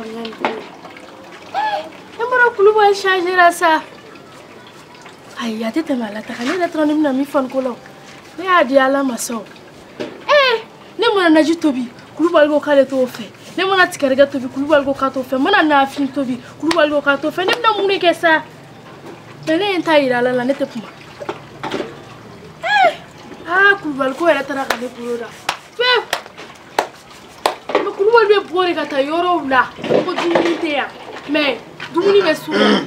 faamuya nin ko ne mara Kulubali changer la sa ayi a tɛ tɛmɛ a la taga ne yɛrɛ dɔrɔn ne bɛna min fɔ nin ko la ne y'a di Ala ma sa ne mana naji tobi Kulubali ko k'ale t'o fɛ ne mana tigɛdɛgɛ tobi Kulubali ko k'a t'o fɛ mana nafin tobi Kulubali ko k'a t'o fɛ ne bɛna mun de kɛ sa mais ne ye n ta yira Ala la ne tɛ kuma Kulubali ko yɛrɛ taara ka ne bolo da mais Kulubali bɛ bɔ de ka taa yɔrɔw la ko dumuni tɛ yan mais dumuni bɛ sugu la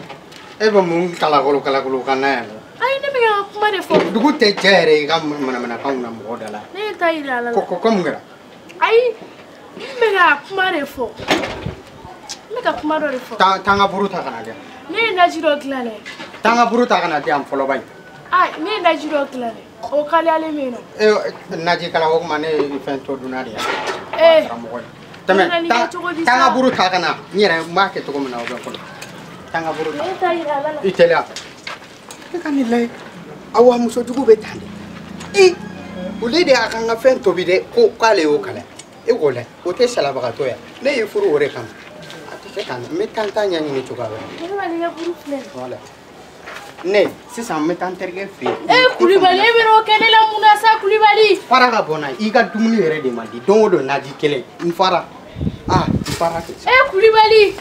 e bɛ mun kalakolo ka na yan ayi ne bɛ ka kuma de fɔ dugu tɛ cɛ yɛrɛ i ka manamanakanw na mɔgɔ da la ne ye n ta yira Ala la ko mun kɛra ayi n bɛ ka kuma de fɔ n bɛ ka kuma dɔ de fɔ taa n ka buru ta ka na di yan ne ye naji dɔ dilan dɛ taa n ka buru ta ka na di yan fɔlɔ ba in ne ye naji dɔ dilan dɛ o kaliyalen bɛ yen nɔ naji kala o kuma ne ye fɛn to dunna de yan karamɔgɔ ye tɛmɛ taa n ka buru ta ka na n yɛrɛ n b'a kɛ cogo min na o bɛ fɔlɔ taa n ka buru ta ne ye n ta yira Ala la i teliya e ka nin lajɛ awa musojugu bɛ tan de olu de y'a ka n ka fɛn tobi dɛ ko k'ale y'o kalaya e k'o layɛ o tɛ salabagatɔ ye ne ye furu o de kama a tɛ se ka n bɛ taa n ta ɲɛɲini cogoya wɛrɛ Kulubali ka buru filɛ voilà ne sisan n bɛ taa n terikɛ fɛ yen Kulubali e bɛ n'o kɛ ne la mun na sa Kulubali fara ka bɔ n na i ka dumuni yɛrɛ de man di don o don naji kelen n fara n fara kɛ Kulubali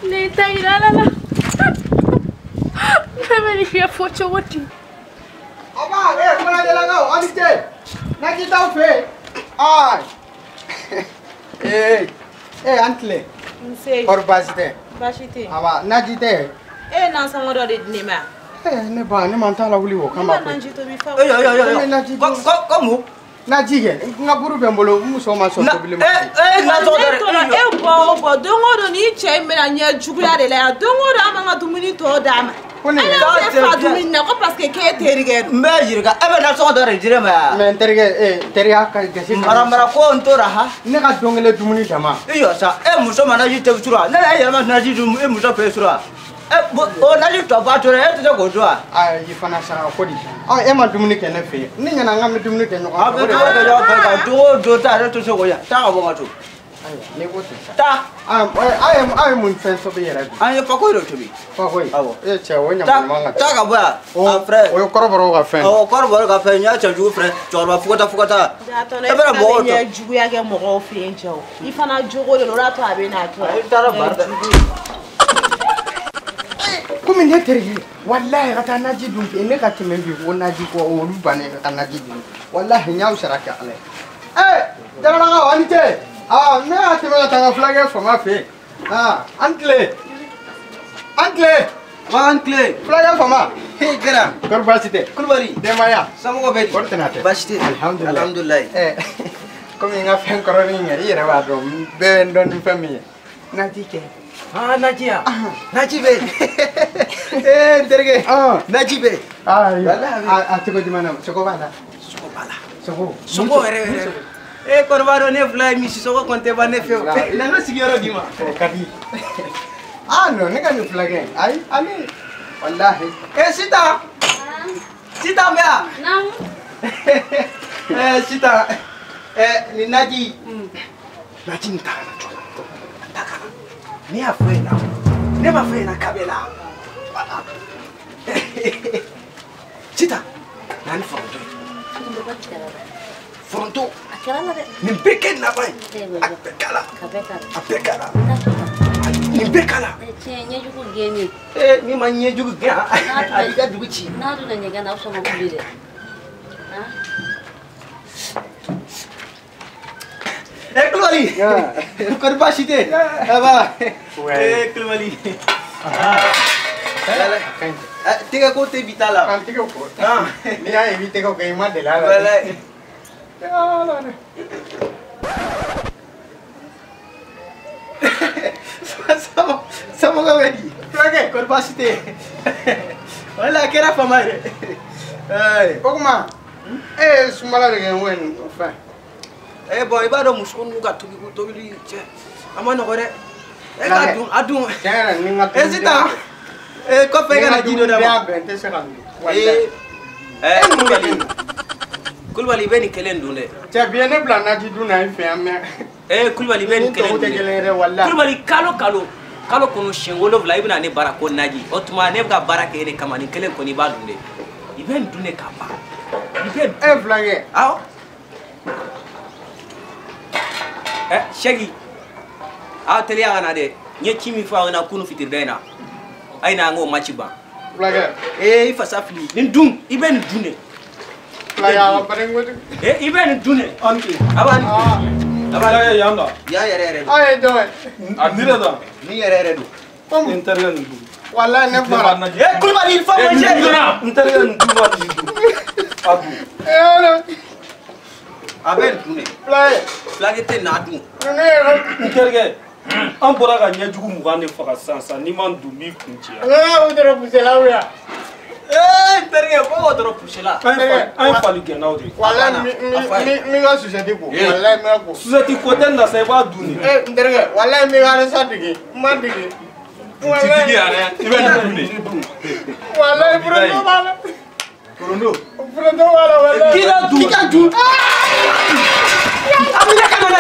ne ye n ta yira Ala la ne bɛ nin kɛ fɔ cogo di Aba, kɔnɔjɛlakaw aw ni ce naji t'aw fɛ yen an tile kɔri baasi tɛ baasi tɛ aba naji tɛ e nansɔngɔ dɔ de di ne ma ne ba ne man t'a la wuli o kama ne naji tobi fa komu naji kɛ n ka buru bɛ n bolo n muso ma sɔn tobili ma e bɔ o bɔ don o don ni cɛ in bɛna ɲɛ juguya de la yan don o don an b'an ka dumuni tɔ d'a ma ko ne ala tɛ fa dumuni na ko parce que k'e terikɛ don n bɛ yirika e bɛ nansɔngɔ dɔ de di ne ma yan mais n terikɛ teriya ka gasi maramara ko n tora ha ne ka don kelen dumuni dama i yɔ sa e muso ma naji tobi surɔ ne yɛrɛ yɛlɛma naji dun e muso fɛ surɔ o naji tɔ ba tora e tɛ se k'o dun wa i fana sara ko di e ma dumuni kɛ ne fɛ yen ne ɲɛna n ka bɛ dumuni kɛ ɲɔgɔn a bɛ dumuni kɛ ɲɔgɔn fɛ ka don o don ta yɛrɛ tɛ se k'o yan taa ka bɔ n ka so ne ko ten sa taa aw ye mun fɛn tobi yɛrɛ bi an ye fako de tobi fako ye awɔ cɛ o ɲaman man ka taa ka bɔ yan a filɛ o ye kɔrɔbɔrɔw ka fɛn ɔ kɔrɔbɔrɔ ka fɛn n y'a cɛjugu filɛ cɛkɔrɔba fugata e bɛna mɔgɔw ɲɛ juguya kɛ mɔgɔw fɛ yen cɛw i fana jogo de don o y'a to a bɛ n'a to i taara baara dɛ komi ne terikɛ walahi ka taa naji dun fɛ ne ka tɛmɛ bi ko naji kɔ olu bannen ka taa naji dun walahi n y'aw sara kɛ ala ye jamanakaw aw ni ce ne y'a tɛmɛ ka taa n ka fulakɛ fama fɛ yen an tile an tile fulakɛ fama kɛra kɔri baasi tɛ Kulubali denbaya samɔgɔ bɛ di kɔri tɛna tɛ baasi tɛ alhamdulilayi komi n ka fɛn kɔrɔnin kɛ i yɛrɛ b'a dɔn bɛɛ bɛ n dɔn ni fɛn min ye naji kɛ naji yan naji bɛ n terikɛ naji bɛ a cogo jumɛn na sogo b'a la sogo b'a la sogo yɛrɛ kɔrɔba dɔ ne fila ye misi sogo kɔni tɛ ban ne fɛ na n ka sigiyɔrɔ d'i ma o ka di non ne ka nin fulakɛ ayi ale walahi Sita Sita bɛ yan Sita nin naji naji nin ta kana cogo ta kana ne y'a fɔ e la ne ma fɔ e la kabe la wala Sita na ni foronto ye foronto nin bɛɛ kɛ nafa ye a bɛɛ kala nin bɛɛ kala ɲɛjugu gɛnni ni ma ɲɛjugu gɛn a b'i ka dugu ci n'a donna ɲɛgɛn na aw sɔn ka wuli dɛ Kulubali kɔni baasi tɛ aba Kulubali tɛgɛ ko tɛ bi ta la an tɛgɛ ko n'i y'a ye i b'i tɛgɛ ko i ma deli a la samɔgɔ bɛ di fulakɛ kɔni baasi tɛ wala a kɛra fama ye dɛ o kuma e ye sunbala de kɛ n ko nin fɛn bon i b'a dɔn muso n'u ka tobili cɛ a ma nɔgɔ dɛ e ka dun a dun tiɲɛ yɛrɛ ni n ka dumuni Sita kɔfɛ i kana ji dɔ d'a ma bɛn n tɛ se ka Kulubali i bɛ nin kelen dun dɛ cɛ bi ye ne bila naji dun na i fɛ yan mɛ Kulubali bɛ nin kelen Kulubali kalo kɔnɔ siɲɛ 7 i bɛna ne baara ko naji o tuma ne bɛ ka baara kɛ e de kama nin kelen kɔni i b'a dun de i bɛ nin dun de ka ban i bɛ fulankɛ awɔ Sɛki aw teliya ka na dɛ n ye ci min fɔ aw ɲɛna kunu fitirida in na a ye na an k'o match ban fulankɛ i fasa fili nin dun i bɛ nin dun de fulankɛ a ka bari ngoti i bɛ nin dun de Abang yang dah. Ya yɛrɛ don. Aye dɔn. A ni yɛrɛ da. Ni yɛrɛ don. N terikɛ nin dun. Wallahi ne fara. Kulubali il faut manger. N terikɛ nin dun ma nin dun. A dun. A bɛ nin dun de. Fulakɛ tɛ n'a dun. N terikɛ. An bɔra ka ɲɛjugu 20 de faga sisan n'i ma dun b'i kun ci. O dɔrɔn pusela o ya. Terikɛ ko o dɔrɔn pusela. An ye fali gɛnnaw de. Wallahi mi ka susɛti ko. Wallahi mi ka ko. Susɛti ko tɛ na sa i b'a dun de. N terikɛ wallahi mi ka resa digi. N ma digi. Titigi yɛrɛ i bɛ nin dun de. Wallahi furundo b'a la. Furundo b'a la wallahi. K'i ka dun. A bɛ ne ka dun dɛ.